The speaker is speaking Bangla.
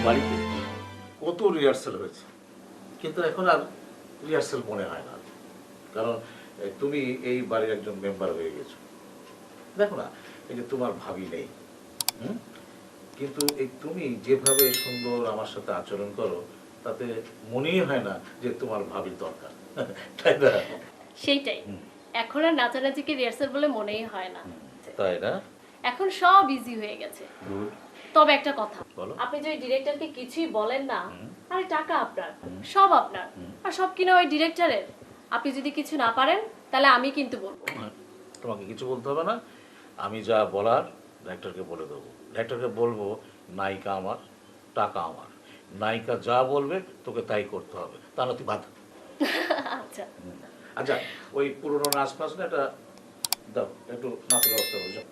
বাড়িতে কত রিহার্সাল হয়েছে, কিন্তু এখন আর রিহার্সাল মনে হয় না। কারণ তুমি এই বাড়ির একজন মেম্বার হয়ে গেছো। দেখো না, এই যে তোমার ভাবি নেই, হুম? কিন্তু এই তুমি যেভাবে সুন্দর আমার সাথে আচরণ করো, তাতে মনেই হয় না যে তোমার ভাবির দরকার। তাই না? সেইটাই, এখন আর নাচানাচিকে রিহার্সাল বলে মনেই হয় না। তাই না? এখন সব ইজি হয়ে গেছে। গুড। তবে একটা কথা, বলো। আপনি যদি ডিরেক্টরকে কিছুই বলেন না, আরে টাকা আপনার, হুম। সব আপনার, আর সব কিনা ওই ডিরেক্টরের। আপনি যদি কিছু না পারেন তাহলে আমি কিন্তু বলবো। তোমাকে কিছু বলতে হবে না, আমি যা বলার ডাক্তারকে বলে দেবো। ডাক্তারকে বলবো নায়িকা আমার, টাকা আমার, নায়িকা যা বলবে তোকে তাই করতে হবে, তা না তুই বাদ। আচ্ছা। আচ্ছা, ওই পুরোনো নাচ ফাচ না, এটা দাও, একটু নাচের ব্যবস্থা করো, যাও।